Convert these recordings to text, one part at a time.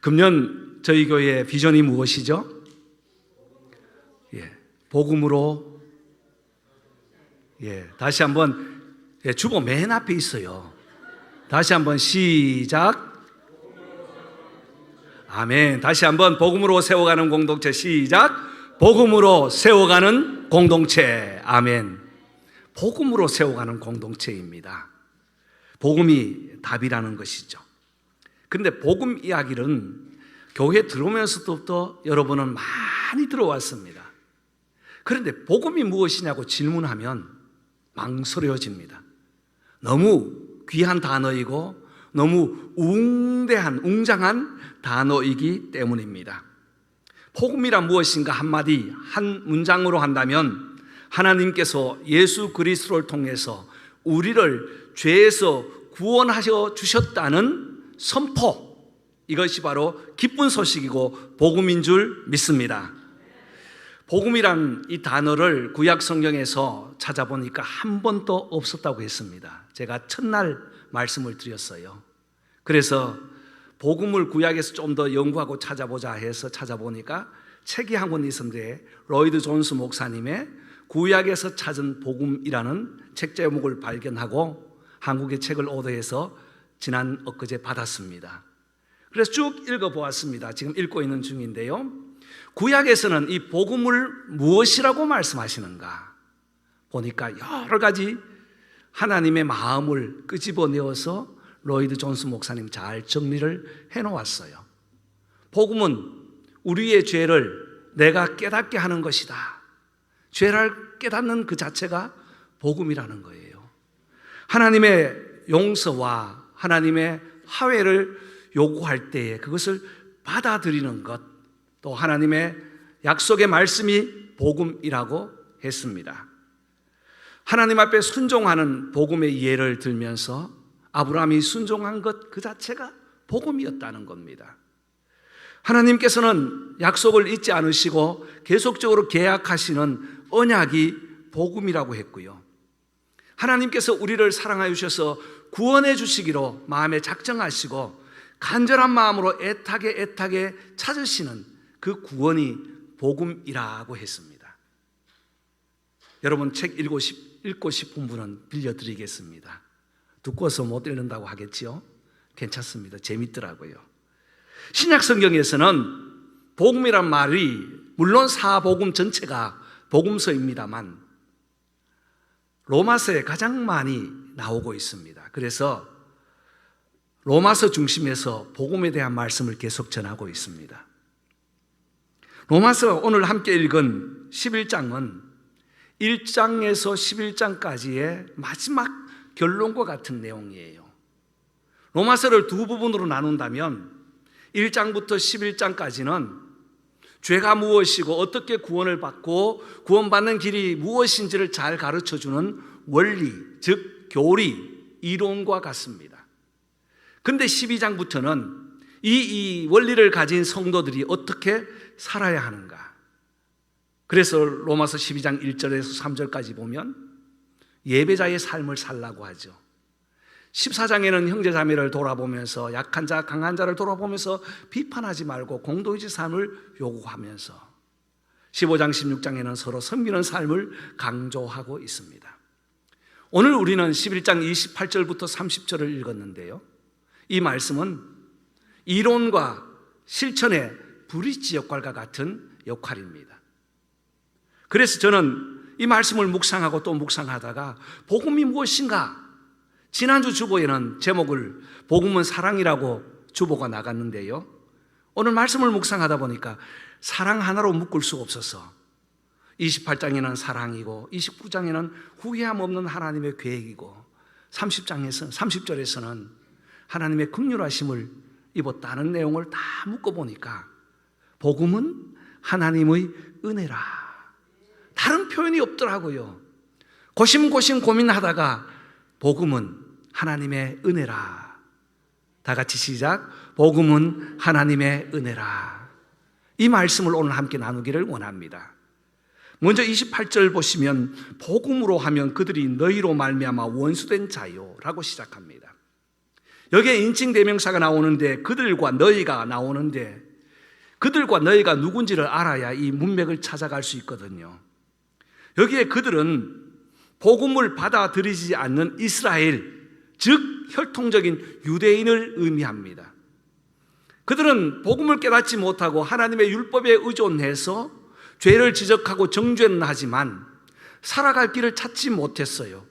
금년 저희 교회의 비전이 무엇이죠? 복음으로, 다시 한번, 주보 맨 앞에 있어요. 다시 한번 시작. 아멘. 다시 한번 복음으로 세워가는 공동체 시작. 복음으로 세워가는 공동체. 아멘. 복음으로 세워가는 공동체입니다. 복음이 답이라는 것이죠. 그런데 복음 이야기는 교회에 들어오면서부터 여러분은 많이 들어왔습니다. 그런데 복음이 무엇이냐고 질문하면 망설여집니다. 너무 귀한 단어이고 너무 웅장한 단어이기 때문입니다. 복음이란 무엇인가 한마디 한 문장으로 한다면 하나님께서 예수 그리스도를 통해서 우리를 죄에서 구원하셔 주셨다는 선포, 이것이 바로 기쁜 소식이고 복음인 줄 믿습니다. 복음이란 이 단어를 구약 성경에서 찾아보니까 한 번도 없었다고 했습니다. 제가 첫날 말씀을 드렸어요. 그래서 복음을 구약에서 좀 더 연구하고 찾아보자 해서 찾아보니까 책이 한 권 있었는데 로이드 존스 목사님의 구약에서 찾은 복음이라는 책 제목을 발견하고 한국의 책을 오더해서 지난 엊그제 받았습니다. 그래서 쭉 읽어보았습니다. 지금 읽고 있는 중인데요. 구약에서는 이 복음을 무엇이라고 말씀하시는가 보니까 여러 가지 하나님의 마음을 끄집어내어서 로이드 존스 목사님 잘 정리를 해놓았어요. 복음은 우리의 죄를 내가 깨닫게 하는 것이다. 죄를 깨닫는 그 자체가 복음이라는 거예요. 하나님의 용서와 하나님의 화해를 요구할 때에 그것을 받아들이는 것, 또 하나님의 약속의 말씀이 복음이라고 했습니다. 하나님 앞에 순종하는 복음의 예를 들면서 아브라함이 순종한 것 그 자체가 복음이었다는 겁니다. 하나님께서는 약속을 잊지 않으시고 계속적으로 계약하시는 언약이 복음이라고 했고요. 하나님께서 우리를 사랑하여 주셔서 구원해 주시기로 마음에 작정하시고 간절한 마음으로 애타게 찾으시는 그 구원이 복음이라고 했습니다. 여러분 책 읽고 싶은 분은 빌려드리겠습니다. 두꺼워서 못 읽는다고 하겠지요? 괜찮습니다. 재밌더라고요. 신약 성경에서는 복음이란 말이 물론 사복음 전체가 복음서입니다만 로마서에 가장 많이 나오고 있습니다. 그래서 로마서 중심에서 복음에 대한 말씀을 계속 전하고 있습니다. 로마서 오늘 함께 읽은 11장은 1장에서 11장까지의 마지막 결론과 같은 내용이에요. 로마서를 두 부분으로 나눈다면 1장부터 11장까지는 죄가 무엇이고 어떻게 구원을 받고 구원받는 길이 무엇인지를 잘 가르쳐주는 원리, 즉 교리, 이론과 같습니다. 그런데 12장부터는 이 원리를 가진 성도들이 어떻게 살아야 하는가. 그래서 로마서 12장 1절에서 3절까지 보면 예배자의 삶을 살라고 하죠. 14장에는 형제자매를 돌아보면서 약한 자, 강한 자를 돌아보면서 비판하지 말고 공동의 삶을 요구하면서 15장, 16장에는 서로 섬기는 삶을 강조하고 있습니다. 오늘 우리는 11장 28절부터 30절을 읽었는데요. 이 말씀은 이론과 실천의 브릿지 역할과 같은 역할입니다. 그래서 저는 이 말씀을 묵상하고 또 묵상하다가 복음이 무엇인가? 지난주 주보에는 제목을 복음은 사랑이라고 주보가 나갔는데요. 오늘 말씀을 묵상하다 보니까 사랑 하나로 묶을 수가 없어서 28장에는 사랑이고 29장에는 후회함 없는 하나님의 계획이고 30절에서는 하나님의 긍휼하심을 입었다는 내용을 다 묶어보니까 복음은 하나님의 은혜라. 다른 표현이 없더라고요. 고심고심 고민하다가 복음은 하나님의 은혜라. 다 같이 시작. 복음은 하나님의 은혜라. 이 말씀을 오늘 함께 나누기를 원합니다. 먼저 28절 보시면 복음으로 하면 그들이 너희로 말미암아 원수된 자요 라고 시작합니다. 여기에 인칭대명사가 나오는데 그들과 너희가 나오는데 그들과 너희가 누군지를 알아야 이 문맥을 찾아갈 수 있거든요. 여기에 그들은 복음을 받아들이지 않는 이스라엘, 즉 혈통적인 유대인을 의미합니다. 그들은 복음을 깨닫지 못하고 하나님의 율법에 의존해서 죄를 지적하고 정죄는 하지만 살아갈 길을 찾지 못했어요.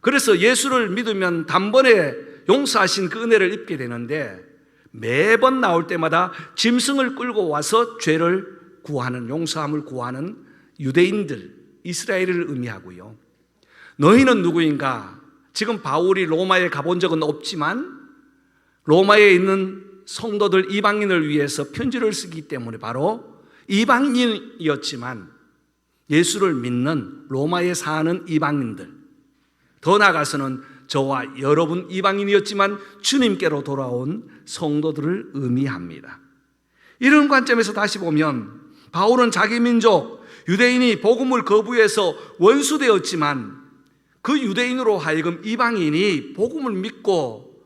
그래서 예수를 믿으면 단번에 용서하신 그 은혜를 입게 되는데 매번 나올 때마다 짐승을 끌고 와서 죄를 구하는, 용서함을 구하는 유대인들, 이스라엘을 의미하고요. 너희는 누구인가? 지금 바울이 로마에 가본 적은 없지만 로마에 있는 성도들 이방인을 위해서 편지를 쓰기 때문에 바로 이방인이었지만 예수를 믿는 로마에 사는 이방인들, 더 나아가서는 저와 여러분 이방인이었지만 주님께로 돌아온 성도들을 의미합니다. 이런 관점에서 다시 보면 바울은 자기 민족 유대인이 복음을 거부해서 원수되었지만 그 유대인으로 하여금 이방인이 복음을 믿고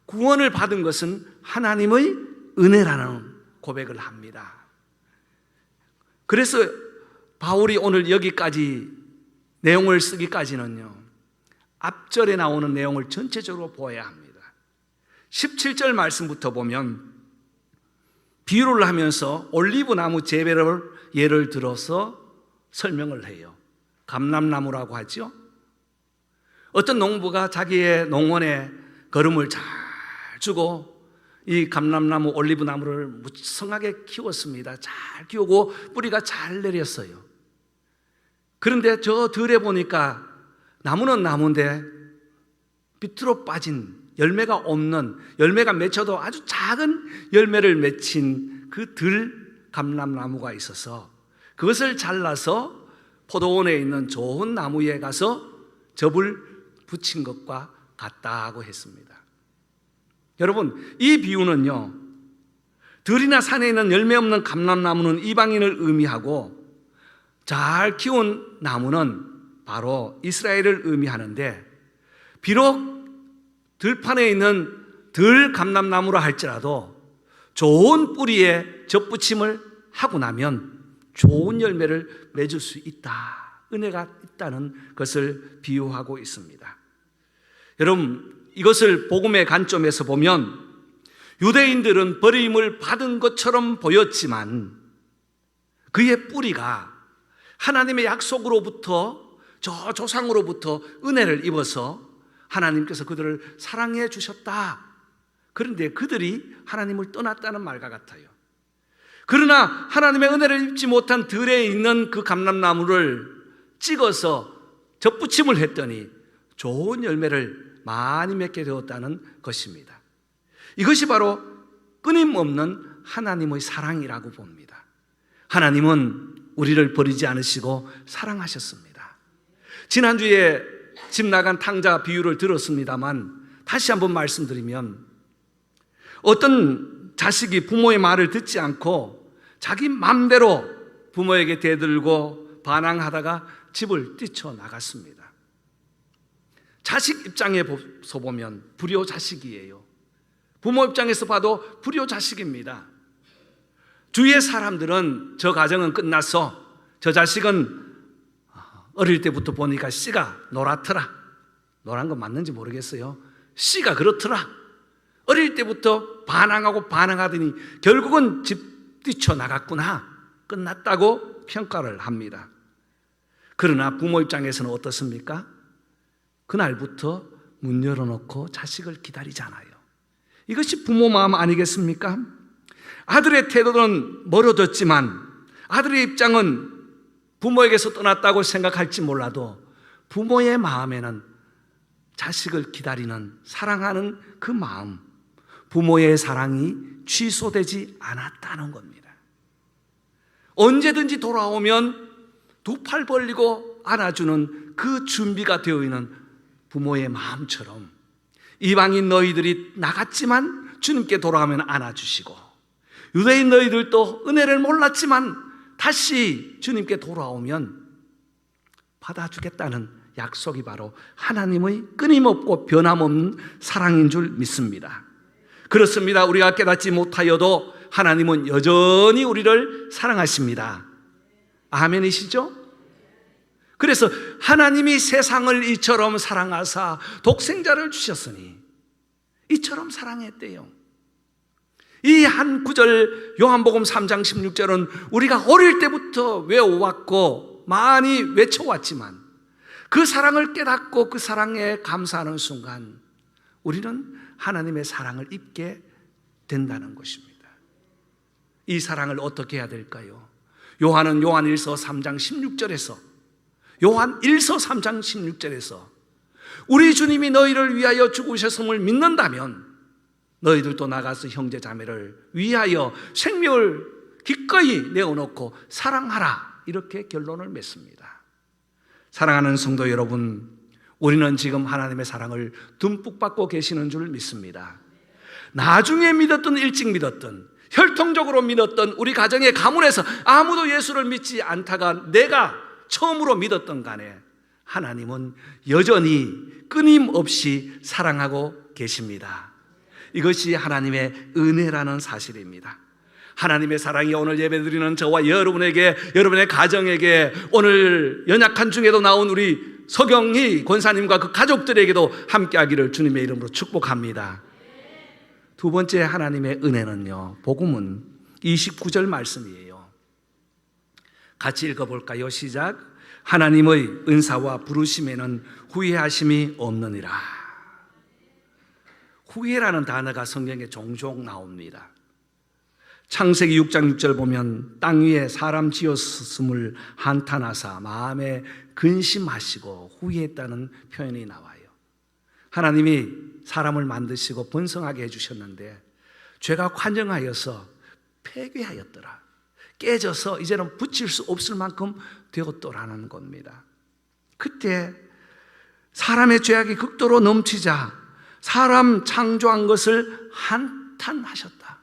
구원을 받은 것은 하나님의 은혜라는 고백을 합니다. 그래서 바울이 오늘 여기까지 내용을 쓰기까지는요, 앞절에 나오는 내용을 전체적으로 보아야 합니다. 17절 말씀부터 보면 비유를 하면서 올리브 나무 재배를 예를 들어서 설명을 해요. 감람나무라고 하죠. 어떤 농부가 자기의 농원에 거름을 잘 주고 이 감람나무, 올리브 나무를 무성하게 키웠습니다. 잘 키우고 뿌리가 잘 내렸어요. 그런데 저 들에 보니까 나무는 나무인데 밑으로 빠진 열매가 없는, 열매가 맺혀도 아주 작은 열매를 맺힌 그 들 감람나무가 있어서 그것을 잘라서 포도원에 있는 좋은 나무에 가서 접을 붙인 것과 같다고 했습니다. 여러분, 이 비유는요, 들이나 산에 있는 열매 없는 감람나무는 이방인을 의미하고 잘 키운 나무는 바로 이스라엘을 의미하는데, 비록 들판에 있는 들 감람나무라 할지라도 좋은 뿌리에 접붙임을 하고 나면 좋은 열매를 맺을 수 있다, 은혜가 있다는 것을 비유하고 있습니다. 여러분, 이것을 복음의 관점에서 보면 유대인들은 버림을 받은 것처럼 보였지만 그의 뿌리가 하나님의 약속으로부터, 저 조상으로부터 은혜를 입어서 하나님께서 그들을 사랑해 주셨다. 그런데 그들이 하나님을 떠났다는 말과 같아요. 그러나 하나님의 은혜를 입지 못한 들에 있는 그 감람나무를 찍어서 접붙임을 했더니 좋은 열매를 많이 맺게 되었다는 것입니다. 이것이 바로 끊임없는 하나님의 사랑이라고 봅니다. 하나님은 우리를 버리지 않으시고 사랑하셨습니다. 지난주에 집 나간 탕자 비유를 들었습니다만 다시 한번 말씀드리면, 어떤 자식이 부모의 말을 듣지 않고 자기 맘대로 부모에게 대들고 반항하다가 집을 뛰쳐나갔습니다. 자식 입장에서 보면 불효자식이에요. 부모 입장에서 봐도 불효자식입니다. 주위의 사람들은 저 가정은 끝나서 저 자식은 어릴 때부터 보니까 씨가 노랗더라. 노란 건 맞는지 모르겠어요. 씨가 그렇더라. 어릴 때부터 반항하고 반항하더니 결국은 집 뛰쳐나갔구나, 끝났다고 평가를 합니다. 그러나 부모 입장에서는 어떻습니까? 그날부터 문 열어놓고 자식을 기다리잖아요. 이것이 부모 마음 아니겠습니까? 아들의 태도는 멀어졌지만 아들의 입장은 부모에게서 떠났다고 생각할지 몰라도 부모의 마음에는 자식을 기다리는, 사랑하는 그 마음, 부모의 사랑이 취소되지 않았다는 겁니다. 언제든지 돌아오면 두 팔 벌리고 안아주는 그 준비가 되어 있는 부모의 마음처럼 이방인 너희들이 나갔지만 주님께 돌아가면 안아주시고, 유대인 너희들도 은혜를 몰랐지만 다시 주님께 돌아오면 받아주겠다는 약속이 바로 하나님의 끊임없고 변함없는 사랑인 줄 믿습니다. 그렇습니다. 우리가 깨닫지 못하여도 하나님은 여전히 우리를 사랑하십니다. 아멘이시죠? 그래서 하나님이 세상을 이처럼 사랑하사 독생자를 주셨으니 이처럼 사랑했대요. 이 한 구절 요한복음 3장 16절은 우리가 어릴 때부터 외워왔고 많이 외쳐왔지만 그 사랑을 깨닫고 그 사랑에 감사하는 순간 우리는 하나님의 사랑을 입게 된다는 것입니다. 이 사랑을 어떻게 해야 될까요? 요한은 요한 1서 3장 16절에서 우리 주님이 너희를 위하여 죽으셨음을 믿는다면 너희들도 나가서 형제 자매를 위하여 생명을 기꺼이 내어놓고 사랑하라, 이렇게 결론을 맺습니다. 사랑하는 성도 여러분, 우리는 지금 하나님의 사랑을 듬뿍 받고 계시는 줄 믿습니다. 나중에 믿었든 일찍 믿었든 혈통적으로 믿었던 우리 가정의 가문에서 아무도 예수를 믿지 않다가 내가 처음으로 믿었던 간에 하나님은 여전히 끊임없이 사랑하고 계십니다. 이것이 하나님의 은혜라는 사실입니다. 하나님의 사랑이 오늘 예배드리는 저와 여러분에게, 여러분의 가정에게, 오늘 연약한 중에도 나온 우리 서경희 권사님과 그 가족들에게도 함께하기를 주님의 이름으로 축복합니다. 두 번째 하나님의 은혜는요, 복음은 29절 말씀이에요. 같이 읽어볼까요? 시작. 하나님의 은사와 부르심에는 후회하심이 없느니라. 후회라는 단어가 성경에 종종 나옵니다. 창세기 6장 6절 보면 땅 위에 사람 지었음을 한탄하사 마음에 근심하시고 후회했다는 표현이 나와요. 하나님이 사람을 만드시고 번성하게 해주셨는데 죄가 관영하여서 폐괴하였더라. 깨져서 이제는 붙일 수 없을 만큼 되었더라는 겁니다. 그때 사람의 죄악이 극도로 넘치자 사람 창조한 것을 한탄하셨다.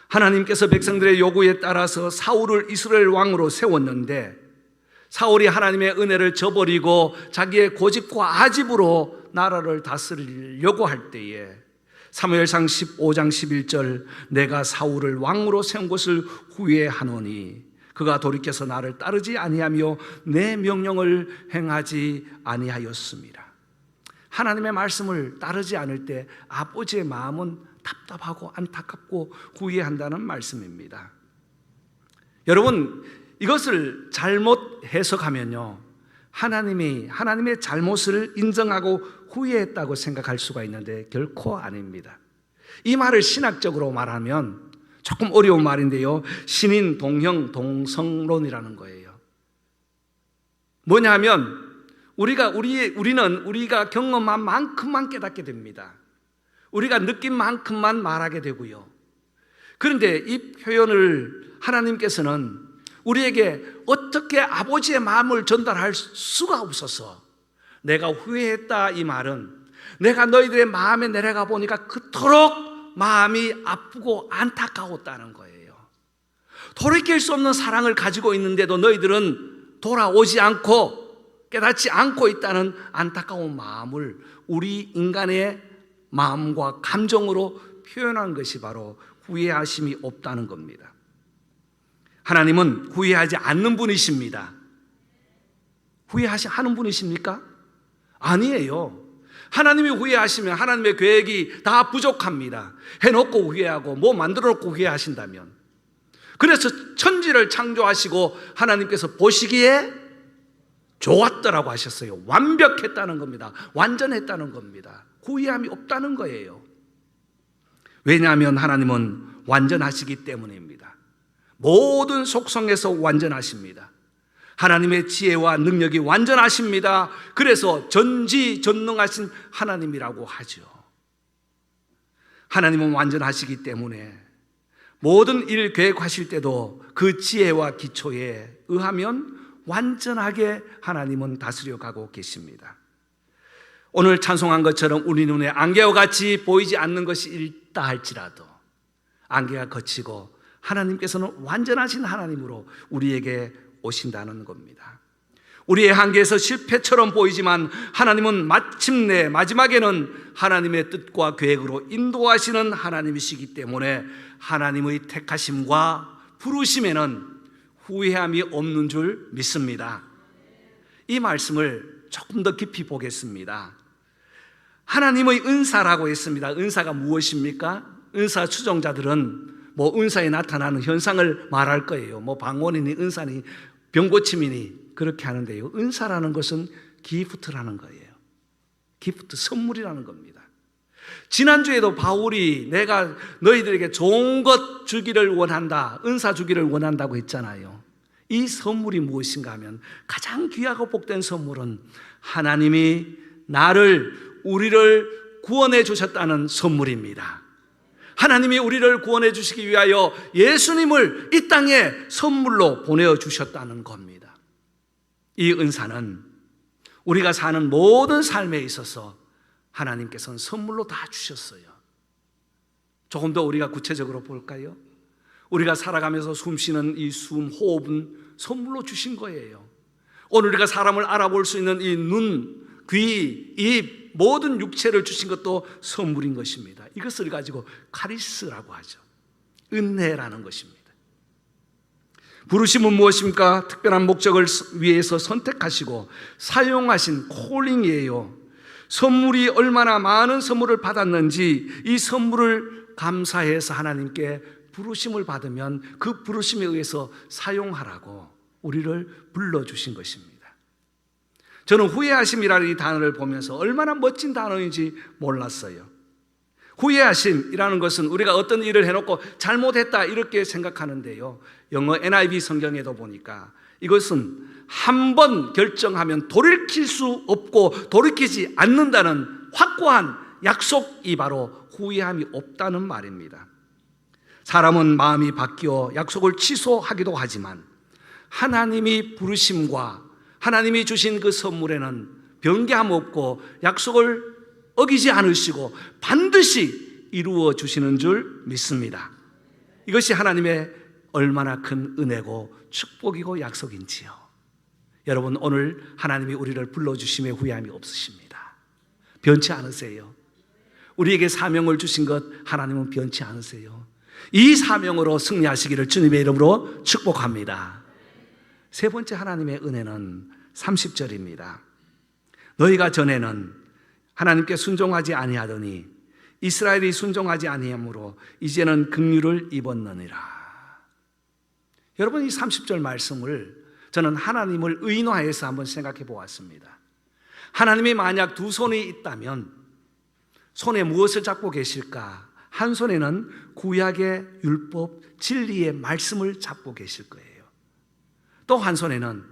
하나님께서 백성들의 요구에 따라서 사울을 이스라엘 왕으로 세웠는데 사울이 하나님의 은혜를 저버리고 자기의 고집과 아집으로 나라를 다스리려고 할 때에 사무엘상 15장 11절 내가 사울을 왕으로 세운 것을 후회하노니 그가 돌이켜서 나를 따르지 아니하며 내 명령을 행하지 아니하였습니다. 하나님의 말씀을 따르지 않을 때 아버지의 마음은 답답하고 안타깝고 후회한다는 말씀입니다. 여러분, 이것을 잘못 해석하면요, 하나님의 잘못을 인정하고 후회했다고 생각할 수가 있는데 결코 아닙니다. 이 말을 신학적으로 말하면 조금 어려운 말인데요, 신인 동형 동성론이라는 거예요. 뭐냐면 우리는 우리가 경험한 만큼만 깨닫게 됩니다. 우리가 느낀 만큼만 말하게 되고요. 그런데 이 표현을 하나님께서는 우리에게 어떻게 아버지의 마음을 전달할 수가 없어서 내가 후회했다, 이 말은 내가 너희들의 마음에 내려가 보니까 그토록 마음이 아프고 안타까웠다는 거예요. 돌이킬 수 없는 사랑을 가지고 있는데도 너희들은 돌아오지 않고 깨닫지 않고 있다는 안타까운 마음을 우리 인간의 마음과 감정으로 표현한 것이 바로 후회하심이 없다는 겁니다. 하나님은 후회하지 않는 분이십니다. 하는 분이십니까? 아니에요. 하나님이 후회하시면 하나님의 계획이 다 부족합니다. 해놓고 후회하고 뭐 만들어놓고 후회하신다면, 그래서 천지를 창조하시고 하나님께서 보시기에 좋았더라고 하셨어요. 완벽했다는 겁니다. 완전했다는 겁니다. 후회함이 없다는 거예요. 왜냐하면 하나님은 완전하시기 때문입니다. 모든 속성에서 완전하십니다. 하나님의 지혜와 능력이 완전하십니다. 그래서 전지전능하신 하나님이라고 하죠. 하나님은 완전하시기 때문에 모든 일 계획하실 때도 그 지혜와 기초에 의하면 완전하게 하나님은 다스려 가고 계십니다. 오늘 찬송한 것처럼 우리 눈에 안개와 같이 보이지 않는 것이 있다 할지라도 안개가 걷히고 하나님께서는 완전하신 하나님으로 우리에게 오신다는 겁니다. 우리의 한계에서 실패처럼 보이지만 하나님은 마침내 마지막에는 하나님의 뜻과 계획으로 인도하시는 하나님이시기 때문에 하나님의 택하심과 부르심에는 후회함이 없는 줄 믿습니다. 이 말씀을 조금 더 깊이 보겠습니다. 하나님의 은사라고 했습니다. 은사가 무엇입니까? 은사 추종자들은 은사에 나타나는 현상을 말할 거예요. 방언이니 은사니 병고침이니 그렇게 하는데요. 은사라는 것은 기프트라는 거예요. 기프트, 선물이라는 겁니다. 지난주에도 바울이 내가 너희들에게 좋은 것 주기를 원한다, 은사 주기를 원한다고 했잖아요. 이 선물이 무엇인가 하면 가장 귀하고 복된 선물은 하나님이 우리를 구원해 주셨다는 선물입니다. 하나님이 우리를 구원해 주시기 위하여 예수님을 이 땅에 선물로 보내주셨다는 겁니다. 이 은사는 우리가 사는 모든 삶에 있어서 하나님께서는 선물로 다 주셨어요. 조금 더 우리가 구체적으로 볼까요? 우리가 살아가면서 숨쉬는 이 호흡은 선물로 주신 거예요. 오늘 우리가 사람을 알아볼 수 있는 이 눈, 귀, 입, 모든 육체를 주신 것도 선물인 것입니다. 이것을 가지고 카리스라고 하죠. 은혜라는 것입니다. 부르심은 무엇입니까? 특별한 목적을 위해서 선택하시고 사용하신 콜링이에요. 선물이 얼마나 많은 선물을 받았는지 이 선물을 감사해서 하나님께 부르심을 받으면 그 부르심에 의해서 사용하라고 우리를 불러주신 것입니다. 저는 후회하심이라는 이 단어를 보면서 얼마나 멋진 단어인지 몰랐어요. 후회하심이라는 것은 우리가 어떤 일을 해놓고 잘못했다 이렇게 생각하는데요. 영어 NIV 성경에도 보니까 이것은 한 번 결정하면 돌이킬 수 없고 돌이키지 않는다는 확고한 약속이 바로 후회함이 없다는 말입니다. 사람은 마음이 바뀌어 약속을 취소하기도 하지만 하나님이 부르심과 하나님이 주신 그 선물에는 변개함 없고 약속을 어기지 않으시고 반드시 이루어 주시는 줄 믿습니다. 이것이 하나님의 얼마나 큰 은혜고 축복이고 약속인지요. 여러분, 오늘 하나님이 우리를 불러주심에 후회함이 없으십니다. 변치 않으세요. 우리에게 사명을 주신 것 하나님은 변치 않으세요. 이 사명으로 승리하시기를 주님의 이름으로 축복합니다. 세 번째 하나님의 은혜는 30절입니다. 너희가 전에는 하나님께 순종하지 아니하더니 이스라엘이 순종하지 아니하므로 이제는 긍휼을 입었느니라. 여러분, 이 30절 말씀을 저는 하나님을 의인화해서 한번 생각해 보았습니다. 하나님이 만약 두 손이 있다면 손에 무엇을 잡고 계실까? 한 손에는 구약의 율법, 진리의 말씀을 잡고 계실 거예요. 또 한 손에는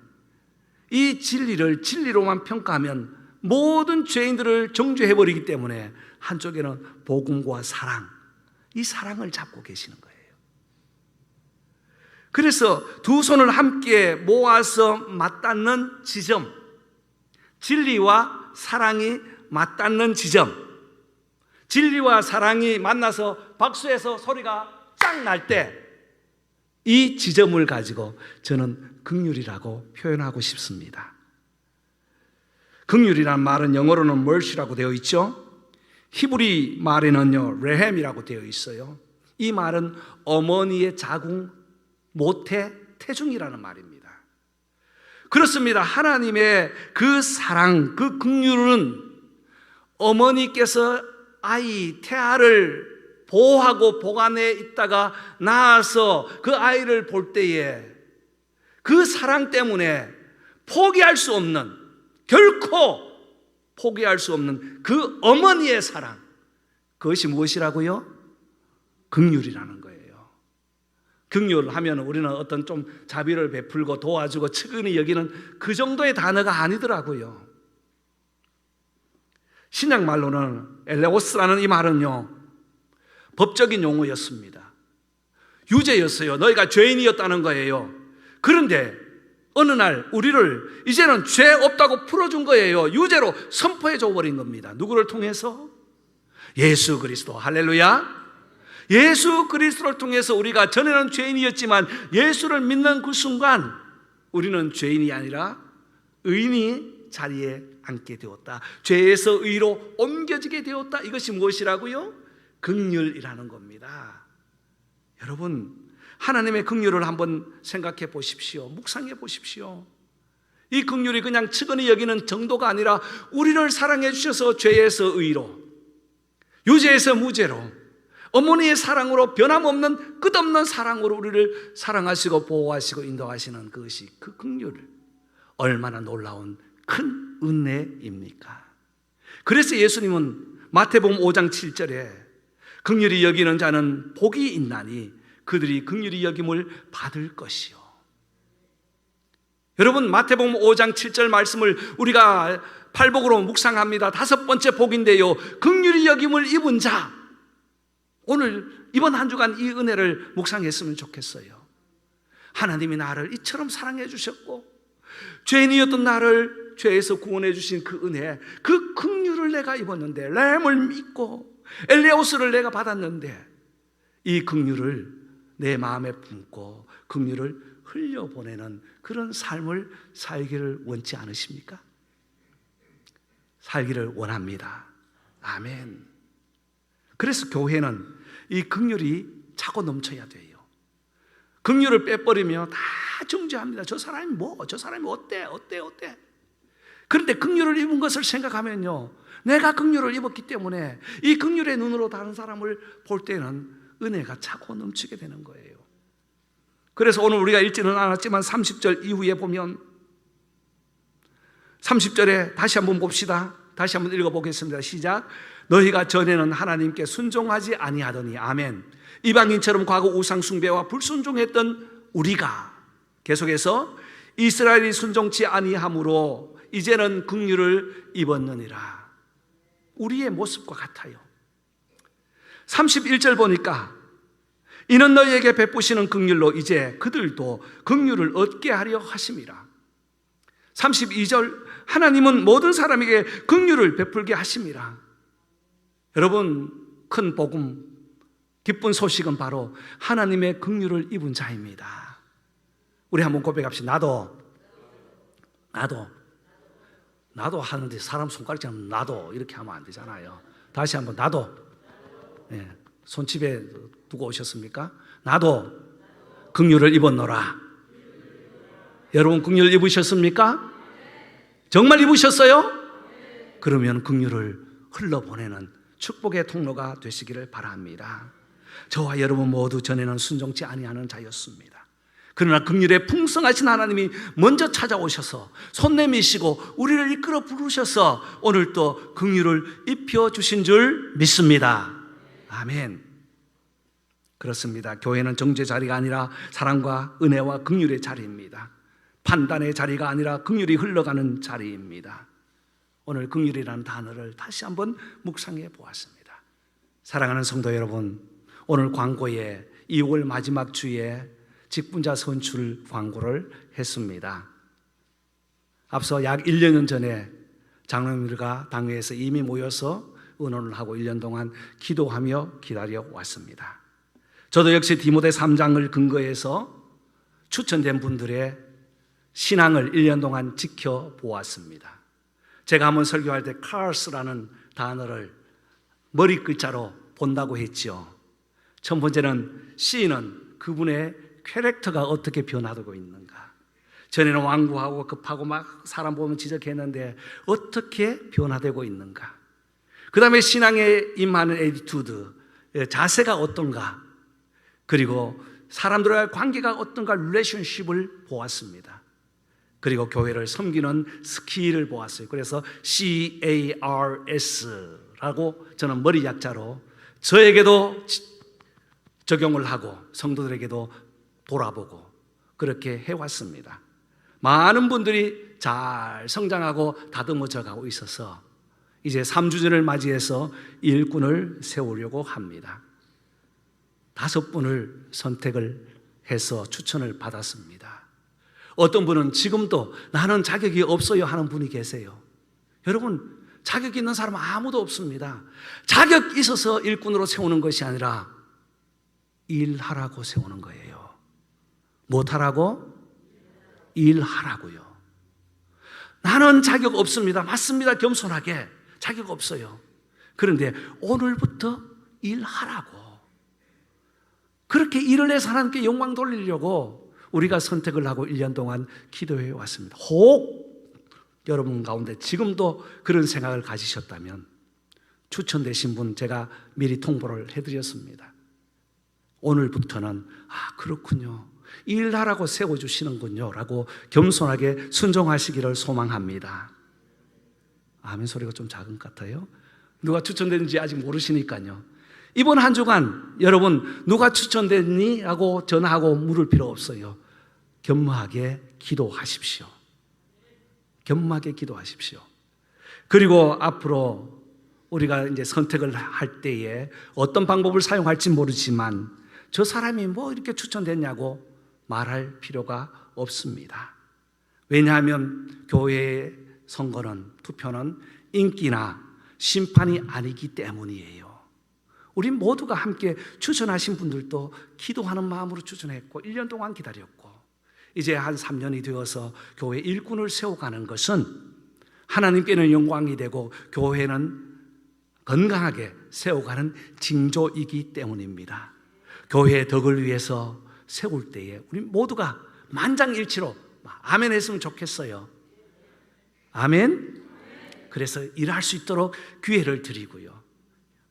이 진리를 진리로만 평가하면 모든 죄인들을 정죄해버리기 때문에 한쪽에는 복음과 사랑, 이 사랑을 잡고 계시는 거예요. 그래서 두 손을 함께 모아서 맞닿는 지점, 진리와 사랑이 맞닿는 지점, 진리와 사랑이 만나서 박수해서 소리가 쫙 날 때 이 지점을 가지고 저는 긍휼이라고 표현하고 싶습니다. 긍휼이란 말은 영어로는 mercy라고 되어 있죠. 히브리 말에는요 레헴이라고 되어 있어요. 이 말은 어머니의 자궁, 모태, 태중이라는 말입니다. 그렇습니다. 하나님의 그 사랑, 그 긍휼은 어머니께서 태아를 보호하고 보관해 있다가 낳아서 그 아이를 볼 때에 그 사랑 때문에 포기할 수 없는, 결코 포기할 수 없는 그 어머니의 사랑, 그것이 무엇이라고요? 긍휼이라는 거예요. 긍휼하면 우리는 어떤 좀 자비를 베풀고 도와주고 측은히 여기는 그 정도의 단어가 아니더라고요. 신약 말로는 엘레오스라는 이 말은요 법적인 용어였습니다. 유죄였어요. 너희가 죄인이었다는 거예요. 그런데 어느 날 우리를 이제는 죄 없다고 풀어준 거예요. 유죄로 선포해 줘버린 겁니다. 누구를 통해서? 예수 그리스도. 할렐루야. 예수 그리스도를 통해서 우리가 전에는 죄인이었지만 예수를 믿는 그 순간 우리는 죄인이 아니라 의인이 자리에 앉게 되었다. 죄에서 의로 옮겨지게 되었다. 이것이 무엇이라고요? 긍휼이라는 겁니다. 여러분, 하나님의 긍휼을 한번 생각해 보십시오. 묵상해 보십시오. 이 긍휼이 그냥 측은히 여기는 정도가 아니라 우리를 사랑해 주셔서 죄에서 의로, 유죄에서 무죄로, 어머니의 사랑으로, 변함없는 끝없는 사랑으로 우리를 사랑하시고 보호하시고 인도하시는 그것이 그 긍휼, 얼마나 놀라운 큰 은혜입니까? 그래서 예수님은 마태복음 5장 7절에 긍휼히 여기는 자는 복이 있나니 그들이 긍휼히 여김을 받을 것이요. 여러분, 마태복음 5장 7절 말씀을 우리가 팔복으로 묵상합니다. 다섯 번째 복인데요, 긍휼히 여김을 입은 자. 오늘 이번 한 주간 이 은혜를 묵상했으면 좋겠어요. 하나님이 나를 이처럼 사랑해 주셨고 죄인이었던 나를 죄에서 구원해 주신 그 은혜, 그 긍휼을 내가 입었는데, 램을 믿고 엘레오스를 내가 받았는데 이 긍휼을 내 마음에 품고 긍휼을 흘려보내는 그런 삶을 살기를 원치 않으십니까? 살기를 원합니다. 아멘. 그래서 교회는 이 긍휼이 차고 넘쳐야 돼요. 긍휼을 빼버리면 다 정죄합니다. 저 사람이 뭐, 저 사람이 어때. 그런데 긍휼을 입은 것을 생각하면요, 내가 긍휼을 입었기 때문에 이 긍휼의 눈으로 다른 사람을 볼 때는 은혜가 차고 넘치게 되는 거예요. 그래서 오늘 우리가 읽지는 않았지만 30절 이후에 보면, 30절에 다시 한번 봅시다. 다시 한번 읽어보겠습니다. 시작. 너희가 전에는 하나님께 순종하지 아니하더니, 아멘. 이방인처럼 과거 우상 숭배와 불순종했던 우리가, 계속해서 이스라엘이 순종치 아니함으로 이제는 긍휼을 입었느니라. 우리의 모습과 같아요. 31절 보니까 이는 너희에게 베푸시는 긍휼로 이제 그들도 긍휼을 얻게 하려 하심이라. 32절 하나님은 모든 사람에게 긍휼을 베풀게 하심이라. 여러분, 큰 복음, 기쁜 소식은 바로 하나님의 긍휼을 입은 자입니다. 우리 한번 고백합시다. 나도 하는데 사람 손가락처럼 나도 이렇게 하면 안 되잖아요. 다시 한번 나도. 네, 손집에 두고 오셨습니까? 나도 긍휼을 입었노라. 여러분, 긍휼 입으셨습니까? 정말 입으셨어요? 그러면 긍휼을 흘러보내는 축복의 통로가 되시기를 바랍니다. 저와 여러분 모두 전에는 순종치 아니하는 자였습니다. 그러나 긍휼에 풍성하신 하나님이 먼저 찾아오셔서 손 내미시고 우리를 이끌어 부르셔서 오늘 또 긍휼을 입혀주신 줄 믿습니다. 아멘. 그렇습니다. 교회는 정죄 자리가 아니라 사랑과 은혜와 긍휼의 자리입니다. 판단의 자리가 아니라 긍휼이 흘러가는 자리입니다. 오늘 긍휼이라는 단어를 다시 한번 묵상해 보았습니다. 사랑하는 성도 여러분, 오늘 광고에 2월 마지막 주에 직분자 선출 광고를 했습니다. 앞서 약 1년 전에 장로님들과 당회에서 이미 모여서 의논을 하고 1년 동안 기도하며 기다려 왔습니다. 저도 역시 디모데 3장을 근거해서 추천된 분들의 신앙을 1년 동안 지켜보았습니다. 제가 한번 설교할 때 카르스라는 단어를 머리 글자로 본다고 했죠. 첫 번째는 C는 그분의 캐릭터가 어떻게 변화되고 있는가. 전에는 완고하고 급하고 막 사람 보면 지적했는데 어떻게 변화되고 있는가. 그 다음에 신앙에 임하는 애티튜드, 자세가 어떤가. 그리고 사람들과의 관계가 어떤가, 릴레이션십을 보았습니다. 그리고 교회를 섬기는 스킬을 보았어요. 그래서 CARS라고 저는 머리 약자로 저에게도 적용을 하고 성도들에게도 돌아보고 그렇게 해왔습니다. 많은 분들이 잘 성장하고 다듬어져 가고 있어서 이제 3주년을 맞이해서 일꾼을 세우려고 합니다. 5분을 선택을 해서 추천을 받았습니다. 어떤 분은 지금도 나는 자격이 없어요 하는 분이 계세요. 여러분, 자격 있는 사람은 아무도 없습니다. 자격 있어서 일꾼으로 세우는 것이 아니라 일하라고 세우는 거예요. 못하라고? 일하라고요. 나는 자격 없습니다. 맞습니다. 겸손하게 자격 없어요. 그런데 오늘부터 일하라고. 그렇게 일을 해서 하나님께 영광 돌리려고 우리가 선택을 하고 1년 동안 기도해 왔습니다. 혹 여러분 가운데 지금도 그런 생각을 가지셨다면 추천되신 분 제가 미리 통보를 해드렸습니다. 오늘부터는 그렇군요, 일하라고 세워주시는군요 라고 겸손하게 순종하시기를 소망합니다. 아멘 소리가 좀 작은 것 같아요. 누가 추천됐는지 아직 모르시니까요. 이번 한 주간 여러분 누가 추천됐니? 하고 전화하고 물을 필요 없어요. 겸허하게 기도하십시오. 겸허하게 기도하십시오. 그리고 앞으로 우리가 이제 선택을 할 때에 어떤 방법을 사용할지 모르지만 저 사람이 뭐 이렇게 추천됐냐고 말할 필요가 없습니다. 왜냐하면 교회의 선거는, 투표는 인기나 심판이 아니기 때문이에요. 우리 모두가 함께 추천하신 분들도 기도하는 마음으로 추천했고 1년 동안 기다렸고 이제 한 3년이 되어서 교회 일꾼을 세워가는 것은 하나님께는 영광이 되고 교회는 건강하게 세워가는 징조이기 때문입니다. 교회의 덕을 위해서 세울 때에 우리 모두가 만장일치로 아멘 했으면 좋겠어요. 아멘. 그래서 일할 수 있도록 기회를 드리고요.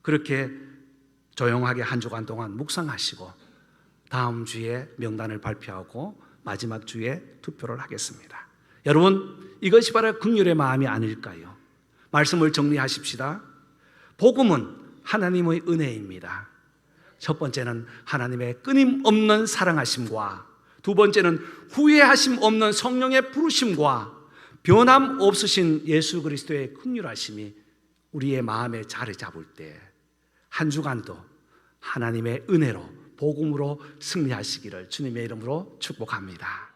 그렇게 조용하게 한 주간 동안 묵상하시고 다음 주에 명단을 발표하고 마지막 주에 투표를 하겠습니다. 여러분, 이것이 바로 긍휼의 마음이 아닐까요? 말씀을 정리하십시다. 복음은 하나님의 은혜입니다. 첫 번째는 하나님의 끊임없는 사랑하심과 두 번째는 후회하심 없는 성령의 부르심과 변함 없으신 예수 그리스도의 긍휼하심이 우리의 마음에 자리 잡을 때 한 주간도 하나님의 은혜로 복음으로 승리하시기를 주님의 이름으로 축복합니다.